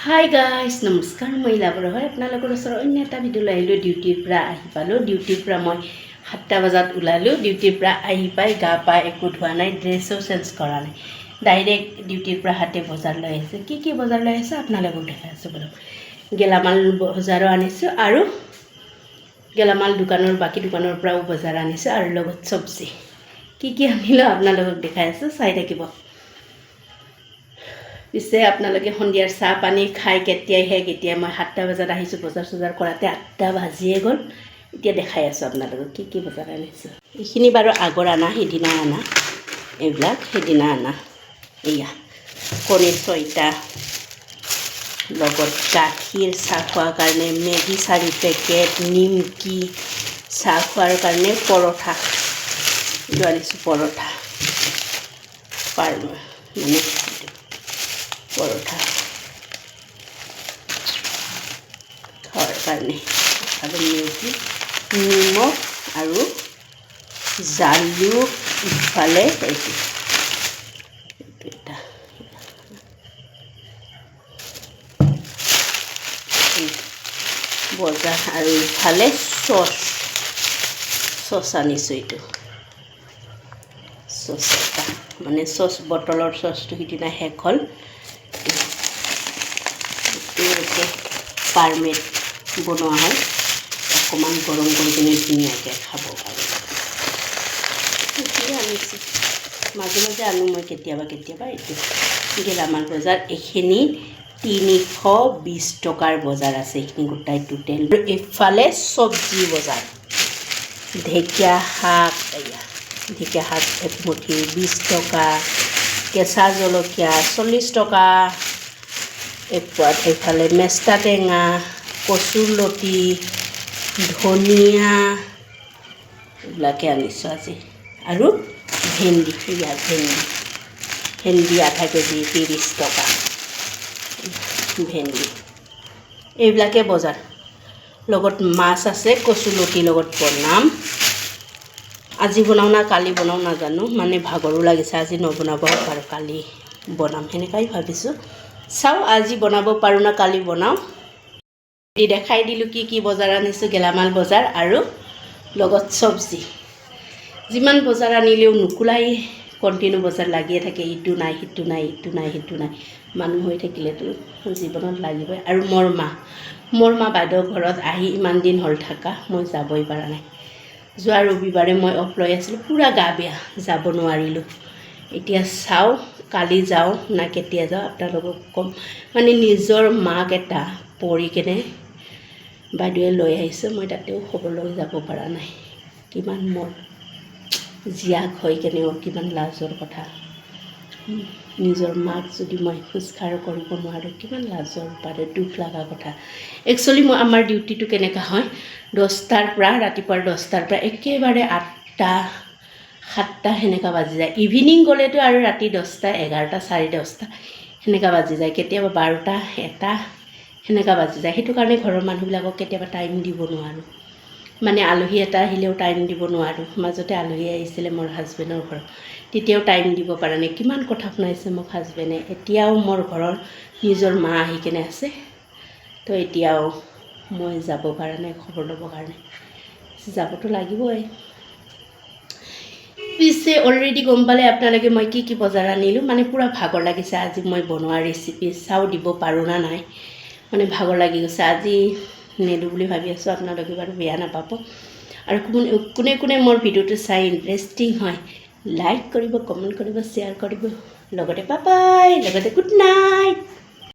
hi guys নমস্কাৰ মই লাভৰ হয় আপোনালোকৰ ওচৰত অন্য এটা ভিডিঅ' লৈ আহিলোঁ ডিউটিৰ পৰা আহি পালোঁ ডিউটিৰ পৰা মই 7টা বজাত ওলালোঁ ডিউটিৰ পৰা আহি পাই গা পা একো ধোৱা নাই ড্ৰেছো চেঞ্জ কৰা নাই ডাইৰেক্ট ডিউটিৰ পৰা হাতে বজাৰ লৈ আহিছে কি বজাৰ লৈ আহিছে আপোনালোকক দেখাই আছোঁ বোলো গেলামাল বজাৰো আনিছোঁ আৰু গেলামাল দোকানৰ বাকী দোকানৰ পৰাও বজাৰ আনিছোঁ আৰু লগত চব্জি কি আনিলোঁ আপোনালোকক দেখাই আছোঁ চাই থাকিব পিছে আপোনালোকে সন্ধিয়াৰ চাহ পানী খাই কেতিয়া মই 7টা বজাত আহিছোঁ বজাৰ চজাৰ কৰাতে 8টা বাজিয়ে গ'ল এতিয়া দেখাই আছোঁ আপোনালোকক কি বজাৰ আনিছোঁ এইখিনি বাৰু আগৰ আনা সেইদিনা আনা এইবিলাক সেইদিনা আনা এয়া কণী 6টা লগত গাখীৰ চাহ খোৱাৰ কাৰণে মেগী 4 পেকেট নিমকি চাহ খোৱাৰ কাৰণে পৰঠা এইটো আনিছোঁ পৰঠা মানে পৰঠা খোৱাৰ কাৰণে আৰু মেগী নিমখ আৰু জালুক ইফালে এইটো এটা বজাৰ আৰু ইফালে চচ আনিছোঁ এইটো চচ এটা মানে চচ বটলৰ চচটো সিদিনা শেষ হ'ল পাৰমেট বনোৱা হয় অকণমান গৰম কৰি কিনে ধুনীয়াকৈ খাব পাৰোঁ সেইটোৱে আনিছোঁ মাজে আনো মই কেতিয়াবা এইটো গেলামাল বজাৰ এইখিনি 320 টকাৰ বজাৰ আছে এইখিনি গোটাই টোটেল এইফালে চব্জি বজাৰ ঢেকীয়া শাক একমুঠি 20 টকা কেঁচা জলকীয়া 40 টকা এপোৱাত এইফালে মেষ্টা টেঙা কচুলতি ধনিয়া এইবিলাকে আনিছোঁ আজি আৰু ভেন্দি আধা কেজি 30 টকা ভেন্দি এইবিলাকে বজাৰ লগত মাছ আছে কচুলতিৰ লগত বনাম আজি বনাওঁ না কালি বনাওঁ নাজানো মানে ভাগৰো লাগিছে আজি নবনাব পাৰোঁ কালি বনাম সেনেকাই ভাবিছোঁ চাওঁ আজি বনাব পাৰোঁ না কালি বনাওঁ দেখাই দিলোঁ কি বজাৰ আনিছোঁ গেলামাল বজাৰ আৰু লগত চব্জি যিমান বজাৰ আনিলেও নুকুলাই কণ্টিনিউ বজাৰ লাগিয়ে থাকে ইটো নাই সিটো নাই মানুহ হৈ থাকিলেতো জীৱনত লাগিবই আৰু মোৰ মা বাইদেউ ঘৰত আহি ইমান দিন হ'ল থকা মই যাবই পৰা নাই যোৱা ৰবিবাৰে মই অফ লৈ আছিলোঁ পূৰা গা বেয়া যাব নোৱাৰিলোঁ এতিয়া চাওঁ কালি যাওঁ না কেতিয়া যাওঁ আপোনালোকক ক'ম মানে নিজৰ মাক এটা পৰি কেনে বাইদেৱে লৈ আহিছোঁ মই তাতেও খবৰলৈ যাব পৰা নাই কিমান মোৰ জীয়াক হৈ কেনেও কিমান লাজৰ কথা নিজৰ মাক যদি মই খোজকাঢ় কৰিব নোৱাৰোঁ কিমান লাজৰ পাৰে দুখ লগা কথা একচুৱেলি মই আমাৰ ডিউটিটো কেনেকুৱা হয় 10টাৰ পৰা ৰাতিপুৱাৰ 10টাৰ পৰা একেবাৰে 8টা 7টা সেনেকুৱা বাজি যায় ইভিনিং গ'লেতো আৰু ৰাতি 10টা 11টা 10:30 সেনেকুৱা বাজি যায় কেতিয়াবা 12টা 1টা সেনেকুৱা বাজি যায় সেইটো কাৰণে ঘৰৰ মানুহবিলাকক কেতিয়াবা টাইম দিব নোৱাৰোঁ মানে আলহী এটা আহিলেও টাইম দিব নোৱাৰোঁ মাজতে আলহী আহিছিলে মোৰ হাজবেণ্ডৰ ঘৰত তেতিয়াও টাইম দিব পৰা নাই কিমান কথা শুনাইছে মোক হাজবেণ্ডে এতিয়াও মোৰ ঘৰৰ নিজৰ মা আহি কেনে আছে তো এতিয়াও মই যাব পৰা নাই খবৰ ল'বৰ কাৰণে যাবতো লাগিবই পিছে অলৰেডি গম পালে আপোনালোকে মই কি বজাৰ আনিলোঁ মানে পূৰা ভাগৰ লাগিছে আজি মই বনোৱা ৰেচিপি চাও দিব পাৰোঁ না নাই মানে ভাগৰ লাগি গৈছে আজি নেদো বুলি ভাবি আছোঁ আপোনালোকে বাৰু বেয়া নাপাব আৰু কোনে মোৰ ভিডিঅ'টো চাই ইণ্টাৰেষ্টিং হয় লাইক কৰিব কমেণ্ট কৰিব শ্বেয়াৰ কৰিব লগতে বাই বাই লগতে গুড নাইট